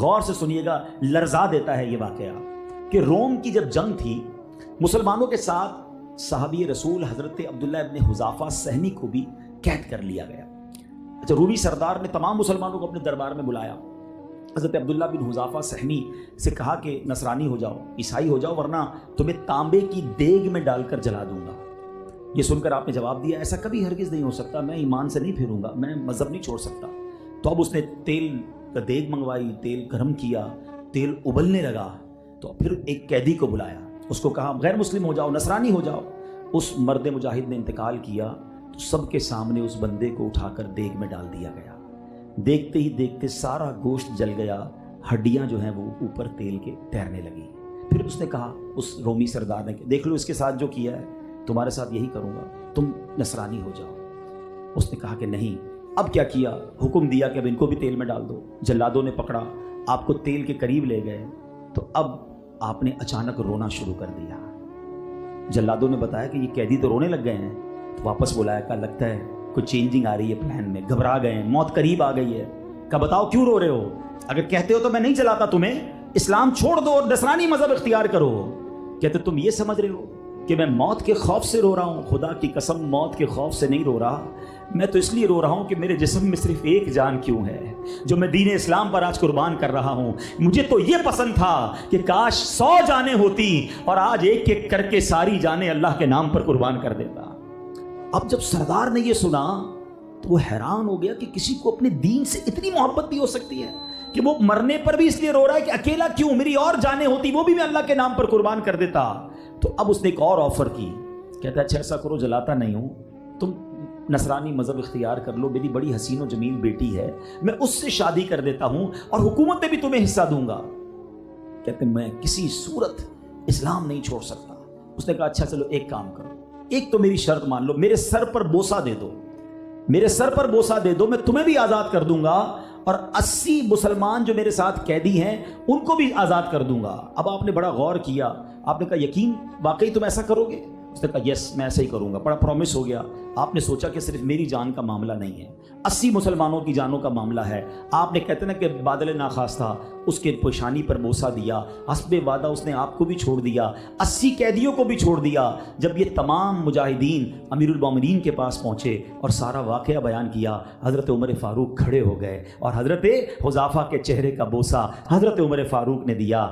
غور سے سنیے گا، لرزا دیتا ہے یہ واقعہ کہ روم کی جب جنگ تھی مسلمانوں کے ساتھ صحابی رسول حضرت عبداللہ ابن حذافہ سہمی کو بھی قید کر لیا گیا۔ اچھا، رومی سردار نے تمام مسلمانوں کو اپنے دربار میں بلایا، حضرت عبداللہ بن حذافہ سہمی سے کہا کہ نصرانی ہو جاؤ، عیسائی ہو جاؤ، ورنہ تمہیں تانبے کی دیگ میں ڈال کر جلا دوں گا۔ یہ سن کر آپ نے جواب دیا، ایسا کبھی ہرگز نہیں ہو سکتا، میں ایمان سے نہیں پھروں گا، میں مذہب نہیں چھوڑ سکتا۔ تو اب اس نے تیل کا دیگ منگوائی، تیل گرم کیا، تیل ابلنے لگا، تو پھر ایک قیدی کو بلایا، اس کو کہا غیر مسلم ہو جاؤ، نصرانی ہو جاؤ۔ اس مرد مجاہد نے انتقال کیا تو سب کے سامنے اس بندے کو اٹھا کر دیگ میں ڈال دیا گیا۔ دیکھتے ہی دیکھتے سارا گوشت جل گیا، ہڈیاں جو ہیں وہ اوپر تیل کے تیرنے لگی۔ پھر اس نے کہا، اس رومی سردار نے، دیکھ لو اس کے ساتھ جو کیا ہے، تمہارے ساتھ یہی کروں گا، تم نصرانی ہو جاؤ۔ اس نے کہا کہ نہیں۔ اب کیا کیا؟ حکم دیا کہ اب ان کو بھی تیل میں ڈال دو۔ جلادوں نے پکڑا، آپ کو تیل کے قریب لے گئے تو اب آپ نے اچانک رونا شروع کر دیا۔ جلادوں نے بتایا کہ یہ قیدی تو رونے لگ گئے ہیں، تو واپس بلایا، کہا لگتا ہے کوئی چینجنگ آ رہی ہے پلان میں، گھبرا گئے ہیں، موت قریب آ گئی ہے۔ کہا بتاؤ کیوں رو رہے ہو؟ اگر کہتے ہو تو میں نہیں چلاتا تمہیں، اسلام چھوڑ دو اور نصرانی مذہب اختیار کرو۔ کہتے تم یہ سمجھ رہے ہو کہ میں موت کے خوف سے رو رہا ہوں؟ خدا کی قسم موت کے خوف سے نہیں رو رہا، میں تو اس لیے رو رہا ہوں کہ میرے جسم میں صرف ایک جان کیوں ہے جو میں دین اسلام پر آج قربان کر رہا ہوں۔ مجھے تو یہ پسند تھا کہ کاش 100 جانیں ہوتی اور آج ایک ایک کر کے ساری جانیں اللہ کے نام پر قربان کر دیتا۔ اب جب سردار نے یہ سنا تو وہ حیران ہو گیا کہ کسی کو اپنے دین سے اتنی محبت بھی ہو سکتی ہے کہ وہ مرنے پر بھی اس لیے رو رہا ہے کہ اکیلا کیوں، میری اور جانیں ہوتی وہ بھی میں اللہ کے نام پر قربان کر دیتا۔ تو اب اس نے ایک اور آفر کی، کہتا ہے اچھا ایسا کرو، جلاتا نہیں ہوں، تم نصرانی مذہب اختیار کر لو، میری بڑی حسین و جمیل بیٹی ہے، میں اس سے شادی کر دیتا ہوں اور حکومت میں بھی تمہیں حصہ دوں گا۔ کہتے میں کسی صورت اسلام نہیں چھوڑ سکتا۔ اس نے کہا اچھا چلو ایک کام کرو، ایک تو میری شرط مان لو، میرے سر پر بوسہ دے دو، میرے سر پر بوسہ دے دو، میں تمہیں بھی آزاد کر دوں گا اور 80 مسلمان جو میرے ساتھ قیدی ہیں ان کو بھی آزاد کر دوں گا۔ اب آپ نے بڑا غور کیا، آپ نے کہا یقین واقعی تم ایسا کرو گے؟ اس نے کہا یس میں ایسا ہی کروں گا، بڑا پرومس ہو گیا۔ آپ نے سوچا کہ صرف میری جان کا معاملہ نہیں ہے، 80 مسلمانوں کی جانوں کا معاملہ ہے۔ آپ نے کہتے نا کہ بادل ناخواستہ اس کے پیشانی پر بوسہ دیا، حسب وعدہ اس نے آپ کو بھی چھوڑ دیا، 80 قیدیوں کو بھی چھوڑ دیا۔ جب یہ تمام مجاہدین امیر المومنین کے پاس پہنچے اور سارا واقعہ بیان کیا، حضرت عمر فاروق کھڑے ہو گئے اور حضرت حذافہ کے چہرے کا بوسہ حضرت عمر فاروق نے دیا۔